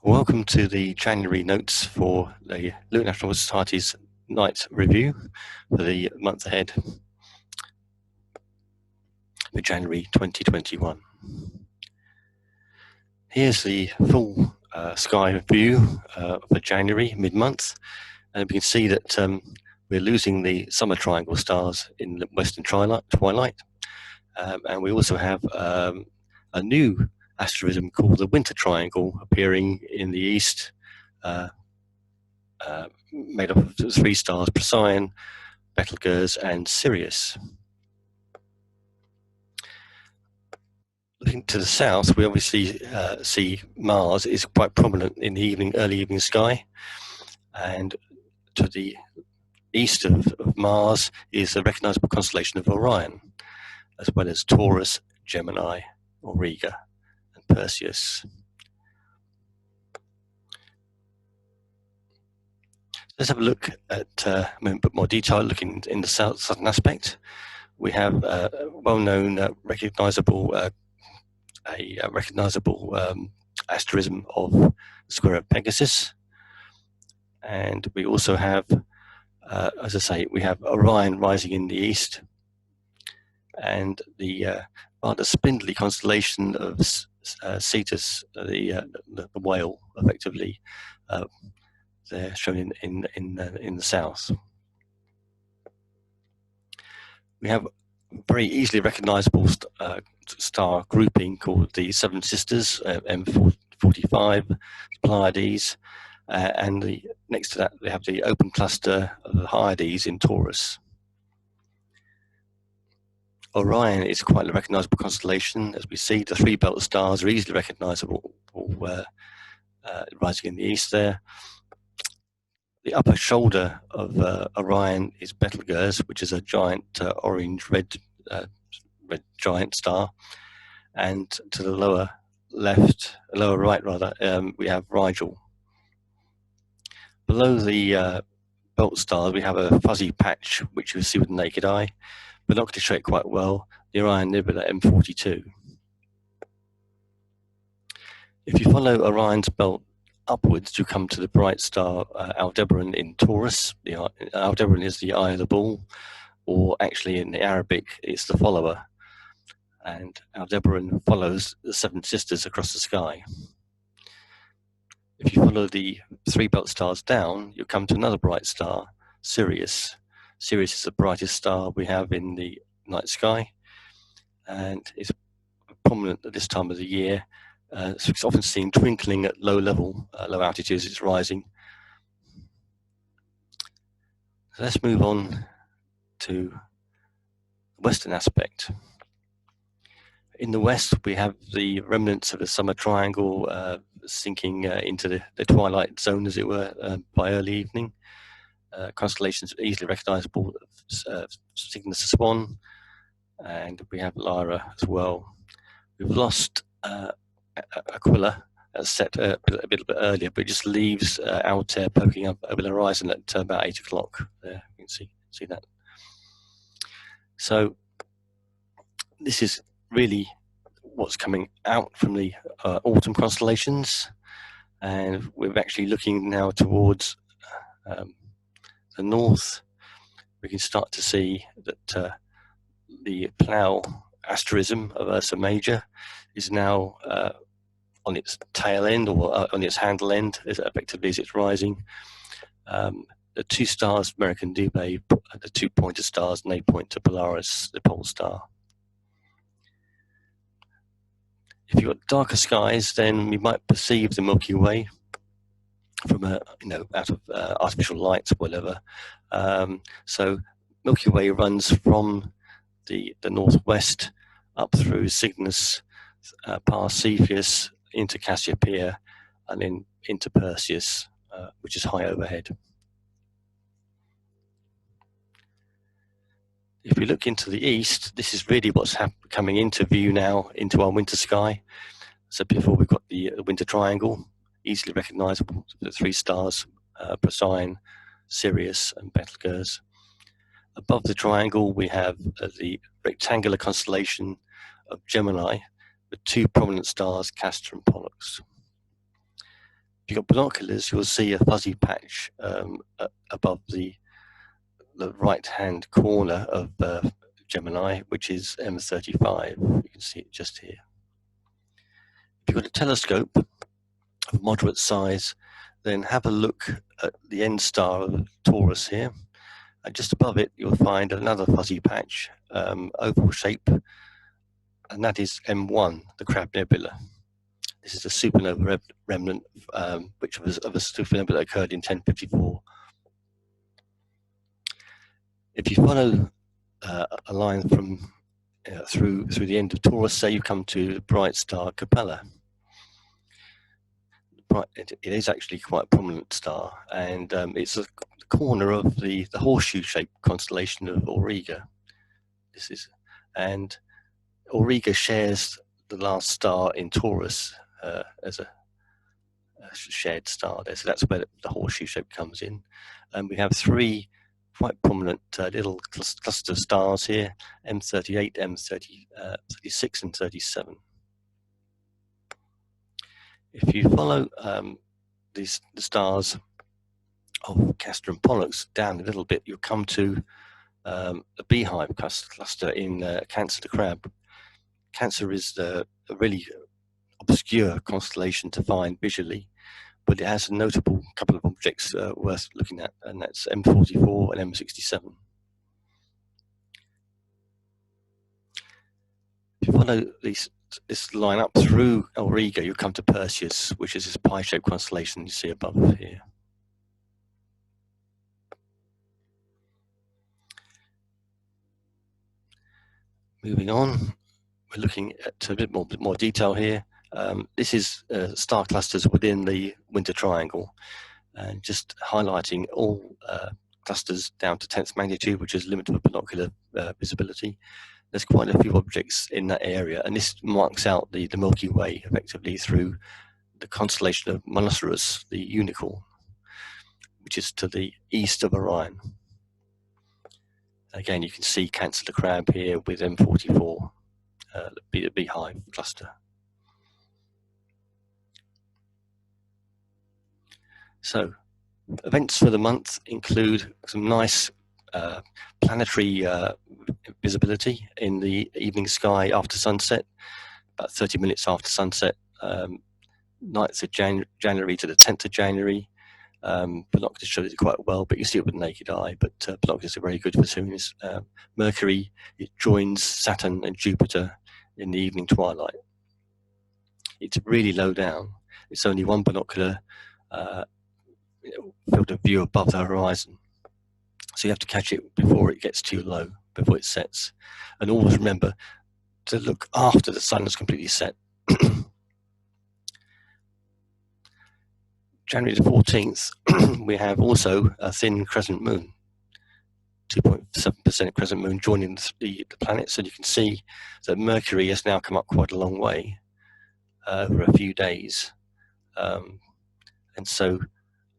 Welcome to the January notes for the Lunar Astronomical Society's night review for the month ahead for January 2021. Here's the full sky view for January, mid-month, and we can see that we're losing the summer triangle stars in the western twilight, and we also have a new asterism called the winter triangle appearing in the east, made up of 3 stars, Procyon, Betelgeuse and Sirius. Looking to the south, we obviously see Mars is quite prominent in the early evening sky, and to the east of Mars is the recognizable constellation of Orion, as well as Taurus, Gemini, Auriga and Perseus. Let's have a look at a bit more detail, looking in the southern aspect. We have a well-known, recognizable asterism of the square of Pegasus, and we also have, as I say, we have Orion rising in the east, and the rather spindly constellation of Cetus, the whale, effectively. They're shown in the south. We have very easily recognizable star grouping called the Seven Sisters, M45, Pleiades, and next to that we have the open cluster of the Hyades in Taurus. Orion is quite a recognizable constellation. As we see, the 3 belt stars are easily recognizable, rising in the east there. The upper shoulder of Orion is Betelgeuse, which is a giant orange-red giant star, and to the lower right rather, we have Rigel. Below the belt stars, we have a fuzzy patch which you see with the naked eye, but not going to show it quite well, the Orion Nebula M42. If you follow Orion's belt upwards, you come to the bright star Aldebaran in Taurus. Aldebaran is the eye of the bull, or actually in the Arabic, it's the follower. And Aldebaran follows the 7 sisters across the sky. If you follow the 3 belt stars down, you come to another bright star, Sirius. Sirius is the brightest star we have in the night sky, and is prominent at this time of the year. So it's often seen twinkling at low altitudes. It's rising. So let's move on to the western aspect. In the west, we have the remnants of the summer triangle sinking into the twilight zone, as it were, by early evening. Constellations easily recognizable, Cygnus the Swan, and we have Lyra as well. We've lost Aquila, as set a bit earlier, but it just leaves Altair poking up over the horizon at about 8 o'clock. There you can see that. So this is really what's coming out from the autumn constellations, and we're actually looking now towards the north. We can start to see that the Plough asterism of Ursa Major is now on its tail end, or on its handle end, effectively as it's rising. The 2 stars, American Dubhe, the 2 pointer stars, and they point to Polaris, the pole star. If you've got darker skies, then we might perceive the Milky Way from out of artificial light, whatever. So Milky Way runs from the northwest up through Cygnus, past Cepheus, into Cassiopeia, and then into Perseus, which is high overhead. If we look into the east, this is really what's coming into view now, into our winter sky. So before we've got the winter triangle, easily recognizable, the 3 stars, Procyon, Sirius and Betelgeuse. Above the triangle, we have the rectangular constellation of Gemini, with 2 prominent stars, Castor and Pollux. If you've got binoculars, you'll see a fuzzy patch above the right-hand corner of Gemini, which is M35. You can see it just here. If you've got a telescope of moderate size, then have a look at the end star of Taurus here. And just above it, you'll find another fuzzy patch, oval shape, and that is M1, the Crab Nebula. This is a supernova remnant, which was of a supernova that occurred in 1054. If you follow a line from through the end of Taurus, say you come to the bright star Capella. It is actually quite a prominent star, and it's the corner of the horseshoe-shaped constellation of Auriga. And Auriga shares the last star in Taurus as a shared star there, so that's where the horseshoe shape comes in. And we have three quite prominent little cluster of stars here: M38, M36, and 37. If you follow the stars of Castor and Pollux down a little bit, you'll come to a beehive cluster in Cancer the Crab. Cancer is a really obscure constellation to find visually, but it has a notable couple of objects worth looking at, and that's M44 and M67. If you follow this line up through Auriga, you'll come to Perseus, which is this pie-shaped constellation you see above here. Moving on, we're looking at a bit more detail here. This is star clusters within the Winter Triangle, and just highlighting all clusters down to 10th magnitude, which is limit of binocular visibility. There's quite a few objects in that area, and this marks out the Milky Way effectively through the constellation of Monoceros, the unicorn, which is to the east of Orion. Again, you can see Cancer the Crab here with M44, the beehive cluster. So, events for the month include some nice planetary visibility in the evening sky after sunset, about 30 minutes after sunset, 9th of January to the 10th of January. Binoculars show it quite well, but you see it with the naked eye, but binoculars are very good for seeing this. Mercury, it joins Saturn and Jupiter in the evening twilight. It's really low down. It's only one binocular field of view above the horizon. So you have to catch it before it gets too low, before it sets. And always remember to look after the sun has completely set. January the 14th, we have also a thin crescent moon, 2.7% crescent moon joining the planet. So you can see that Mercury has now come up quite a long way over a few days. And so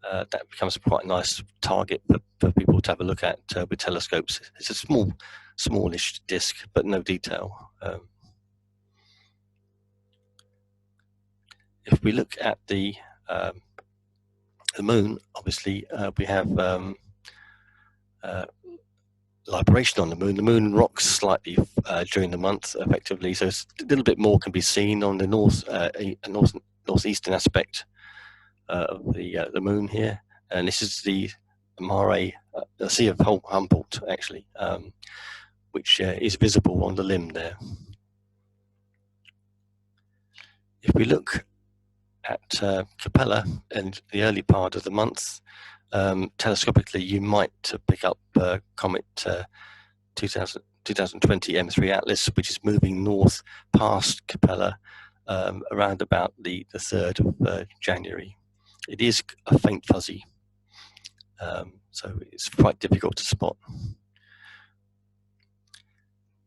that becomes quite a nice target for people to have a look at with telescopes. It's a smallish disk, but no detail. If we look at the moon, obviously we have libration on the moon. The moon rocks slightly during the month, effectively, so a little bit more can be seen on the northeastern aspect of the moon here, and this is the Mare, the Sea of Humboldt, actually, which is visible on the limb there. If we look at Capella in the early part of the month, telescopically, you might pick up comet 2020 M3 Atlas, which is moving north past Capella around about the 3rd of January. It is a faint fuzzy, so it's quite difficult to spot.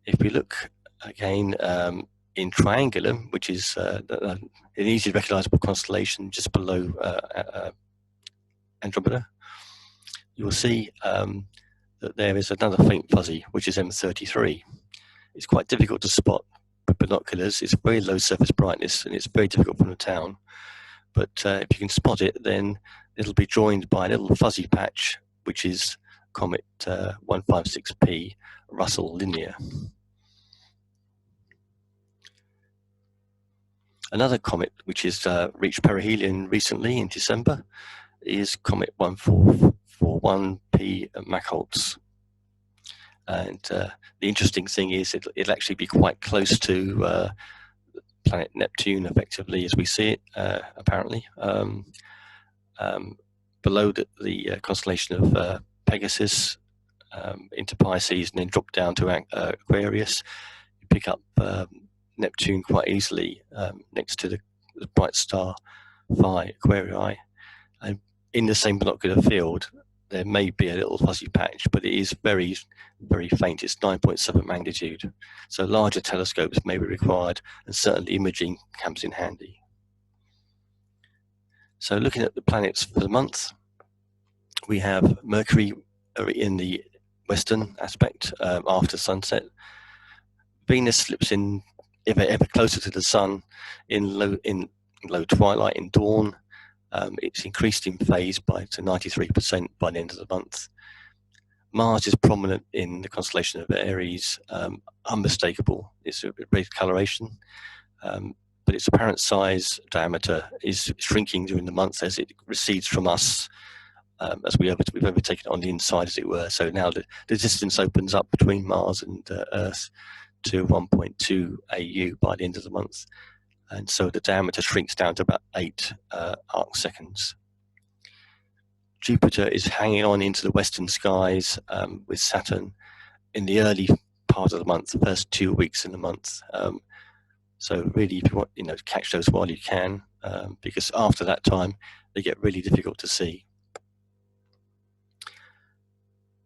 If we look again in Triangulum, which is an easily recognizable constellation just below Andromeda, you will see that there is another faint fuzzy, which is M33. It's quite difficult to spot with binoculars. It's very low surface brightness, and it's very difficult from the town. but if you can spot it, then it'll be joined by a little fuzzy patch, which is comet 156P Russell Linear. Another comet which has reached perihelion recently in December is comet 1441P Macholes. And the interesting thing is it'll actually be quite close to planet Neptune, effectively, as we see it, apparently. Below the constellation of Pegasus, into Pisces, and then drop down to Aquarius. You pick up Neptune quite easily next to the bright star Phi Aquarii. And in the same binocular field, there may be a little fuzzy patch, but it is very, very faint. It's 9.7 magnitude. So larger telescopes may be required, and certainly imaging comes in handy. So looking at the planets for the month, we have Mercury in the western aspect after sunset. Venus slips in ever closer to the sun in low twilight, in dawn. It's increased in phase to 93% by the end of the month. Mars is prominent in the constellation of Aries, unmistakable. It's a red coloration, but its apparent size diameter is shrinking during the month as it recedes from us, as we've overtaken it on the inside, as it were. So now the distance opens up between Mars and Earth to 1.2 AU by the end of the month. And so the diameter shrinks down to about 8 arc seconds. Jupiter is hanging on into the western skies with Saturn in the early part of the month, the first 2 weeks in the month. So really, if you want, to catch those while you can, because after that time, they get really difficult to see.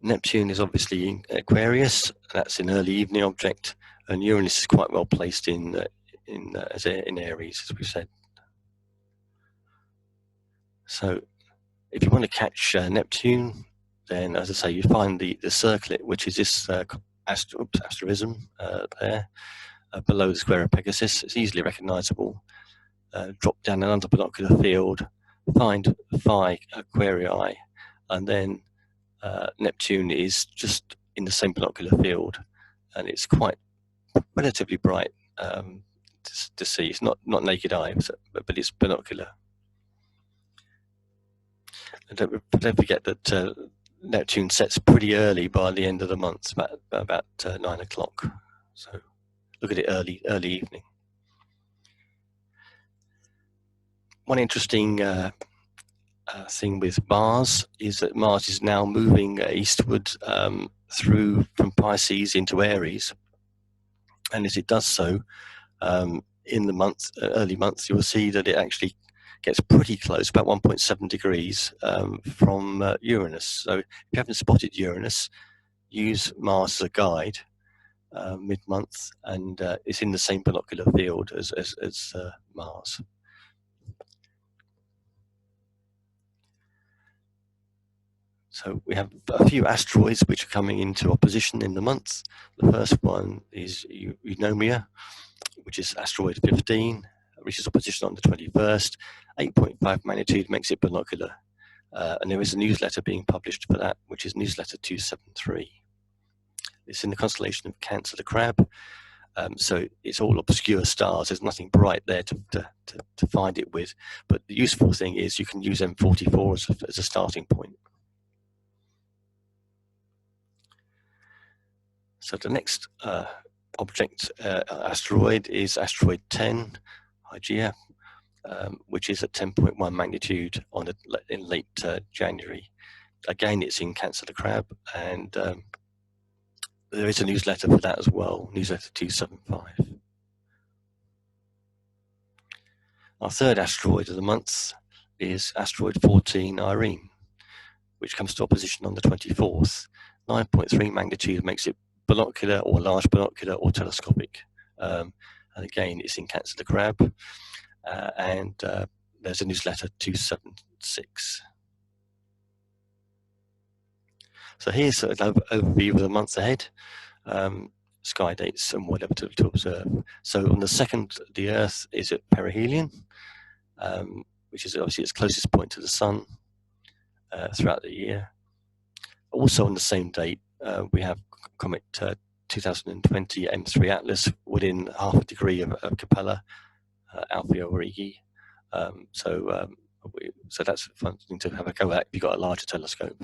Neptune is obviously in Aquarius. That's an early evening object, and Uranus is quite well placed in Aries, as we said. So if you want to catch Neptune, then, as I say, you find the circlet, which is this asterism there below the square of Pegasus. It's easily recognizable. Drop down an underbinocular field, find Phi Aquarii, and then Neptune is just in the same binocular field, and it's quite relatively bright to see. It's not naked eye, but it's binocular. And don't forget that Neptune sets pretty early by the end of the month, about 9 o'clock. So look at it early evening. One interesting thing with Mars is that Mars is now moving eastward through from Pisces into Aries, and as it does so, in the early months, you'll see that it actually gets pretty close, about 1.7 degrees from Uranus. So if you haven't spotted Uranus, use Mars as a guide mid-month, and it's in the same binocular field as Mars. So we have a few asteroids which are coming into opposition in the month. The first one is Eunomia, which is asteroid 15, reaches opposition on the 21st. 8.5 magnitude makes it binocular. And there is a newsletter being published for that, which is newsletter 273. It's in the constellation of Cancer the Crab. So it's all obscure stars. There's nothing bright there to find it with. But the useful thing is you can use M44 as a starting point. So the next asteroid is asteroid 10, Hygiea, which is at 10.1 magnitude in late January. Again, it's in Cancer the Crab, and there is a newsletter for that as well, newsletter 275. Our third asteroid of the month is asteroid 14, Irene, which comes to opposition on the 24th. 9.3 magnitude makes it binocular or large binocular or telescopic. And again, it's in Cancer the Crab. And there's a newsletter 276. So here's an overview of the month ahead, sky dates and whatever to observe. So on the 2nd, the Earth is at perihelion. which is obviously its closest point to the Sun throughout the year. Also on the same date, we have comet 2020 M3 Atlas within half a degree of Capella, Alpha Aurigae. So that's a fun thing to have a go at if you've got a larger telescope.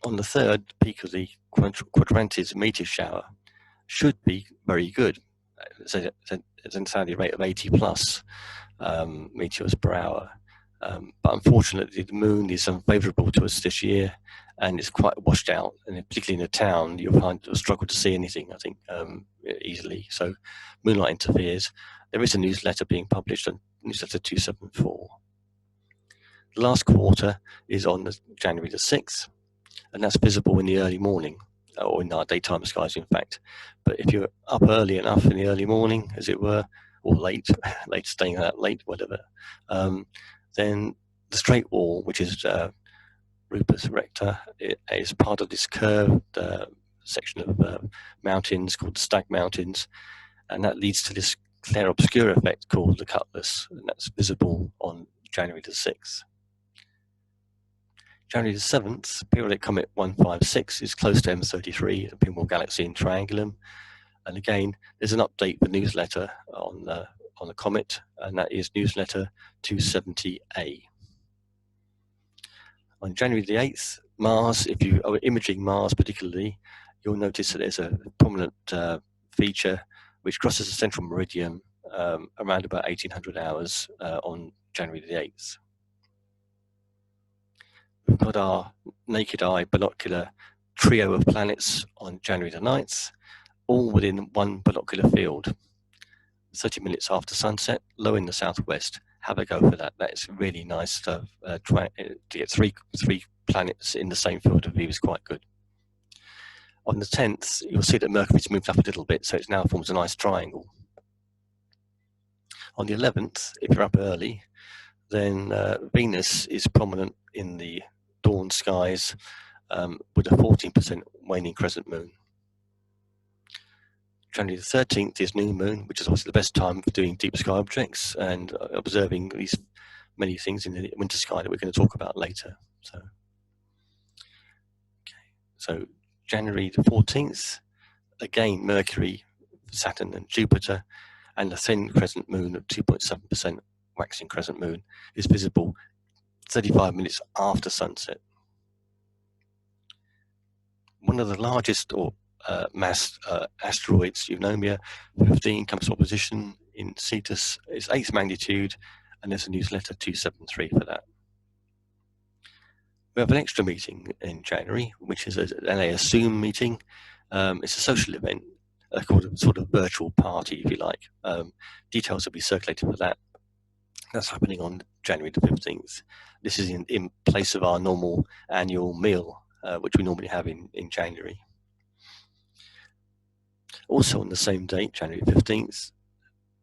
On the third peak of the Quadrantis meteor shower should be very good. It's an Saudi rate of 80 plus meteors per hour. But unfortunately, the moon is unfavourable to us this year, and it's quite washed out. And particularly in the town, you'll struggle to see anything, I think, easily. So moonlight interferes. There is a newsletter being published, on newsletter 274. The last quarter is on January the 6th, and that's visible in the early morning, or in our daytime skies, in fact. But if you're up early enough in the early morning, as it were, or late, staying out late, whatever, then the straight wall, which is Rupus Rector, is part of this curved section of mountains called the Stag Mountains, and that leads to this clair obscure effect called the Cutlass, and that's visible on January the 6th. January the 7th, periodic comet 156 is close to M33, the pinball galaxy in Triangulum. And again, there's an update for newsletter on the comet, and that is newsletter 270A. On January the 8th, Mars, if you are imaging Mars particularly, you'll notice that there's a prominent feature which crosses the central meridian around about 1800 hours on January the 8th. We've got our naked eye binocular trio of planets on January the 9th, all within one binocular field. 30 minutes after sunset, low in the southwest. Have a go for that. That is really nice to try to get three planets in the same field of view is quite good. On the 10th, you'll see that Mercury's moved up a little bit, so it now forms a nice triangle. On the 11th, if you're up early, then Venus is prominent in the dawn skies with a 14% waning crescent moon. January the 13th is new moon, which is obviously the best time for doing deep sky objects and observing these many things in the winter sky that we're going to talk about later. So January the 14th, again Mercury, Saturn and Jupiter, and a thin crescent moon of 2.7% waxing crescent moon is visible 35 minutes after sunset. One of the largest mass asteroids, Eunomia 15, comes to opposition in Cetus. It's 8th magnitude, and there's a newsletter 273 for that. We have an extra meeting in January, which is an LAS Zoom meeting. It's a social event called a sort of virtual party, if you like. Details will be circulated for that. That's happening on January the 15th. This is in place of our normal annual meal, which we normally have in January. Also on the same date, January 15th,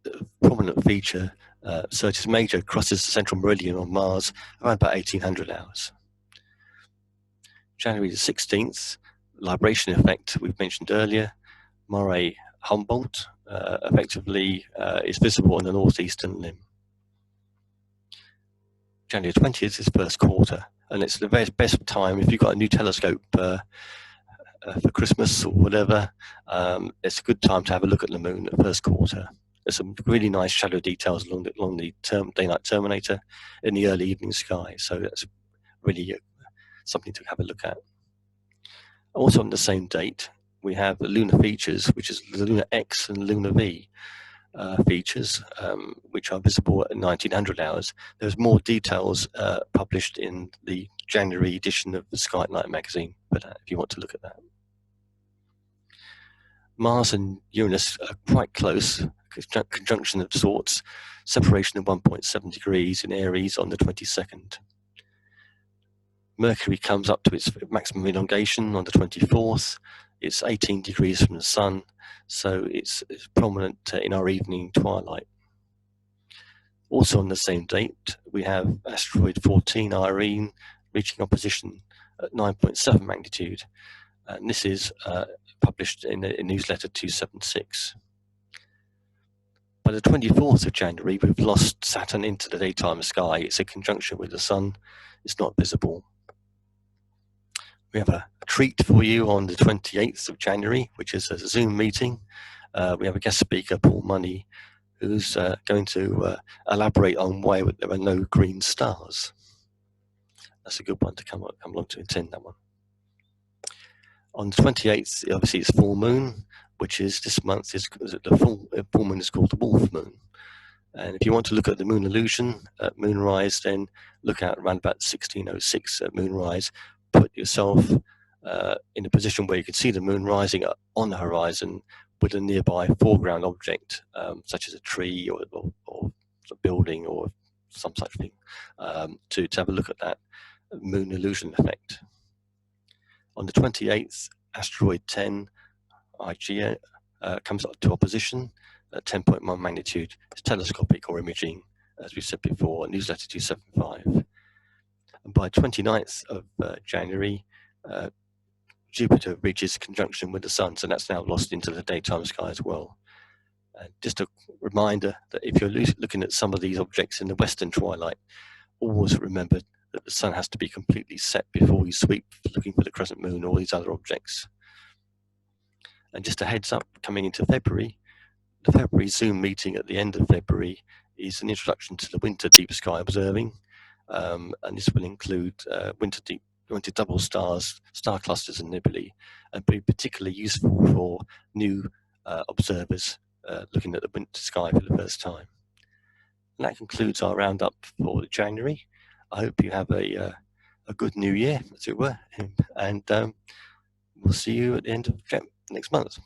the prominent feature, Syrtis Major, crosses the central meridian on Mars around about 1800 hours. January the 16th, libration effect we've mentioned earlier, Mare Humboldt, effectively is visible on the northeastern limb. January 20th is first quarter, and it's the very best time if you've got a new telescope for Christmas or whatever. It's a good time to have a look at the moon at first quarter. There's some really nice shadow details along the day-night terminator in the early evening sky, so that's really something to have a look at. Also on the same date, we have the lunar features, which is the lunar X and lunar V features, which are visible at 1900 hours. There's more details published in the January edition of the Sky at Night magazine for that, if you want to look at that. Mars and Uranus are quite close, conjunction of sorts, separation of 1.7 degrees in Aries on the 22nd. Mercury comes up to its maximum elongation on the 24th. It's 18 degrees from the sun, so it's prominent in our evening twilight. Also on the same date, we have asteroid 14, Irene, reaching opposition at 9.7 magnitude. And this is published in newsletter 276. by the 24th of January, we've lost Saturn into the daytime sky. It's in conjunction with the Sun. It's not visible. We have a treat for you on the 28th of January, which is a Zoom meeting. We have a guest speaker, Paul Money, who's going to elaborate on why there are no green stars. That's a good one to come along to attend that one. On the 28th, obviously, it's full moon, which is this month. The full moon is called the Wolf Moon. And if you want to look at the moon illusion at moonrise, then look out around about 1606 at moonrise. Put yourself in a position where you can see the moon rising on the horizon with a nearby foreground object, such as a tree or a building or some such thing, to have a look at that moon illusion effect. On the 28th, asteroid 10, Igea, comes up to opposition at 10.1 magnitude. It's telescopic or imaging, as we said before, newsletter 275. And by 29th of January, Jupiter reaches conjunction with the Sun, so that's now lost into the daytime sky as well. Just a reminder that if you're looking at some of these objects in the western twilight, always remember that the Sun has to be completely set before you sweep looking for the crescent moon or these other objects. And just a heads up, coming into February, the February Zoom meeting at the end of February is an introduction to the winter deep sky observing, and this will include winter double stars, star clusters and nebulae, and be particularly useful for new observers looking at the winter sky for the first time. And that concludes our roundup for January. I hope you have a good new year, as it were, and we'll see you at the end of next month.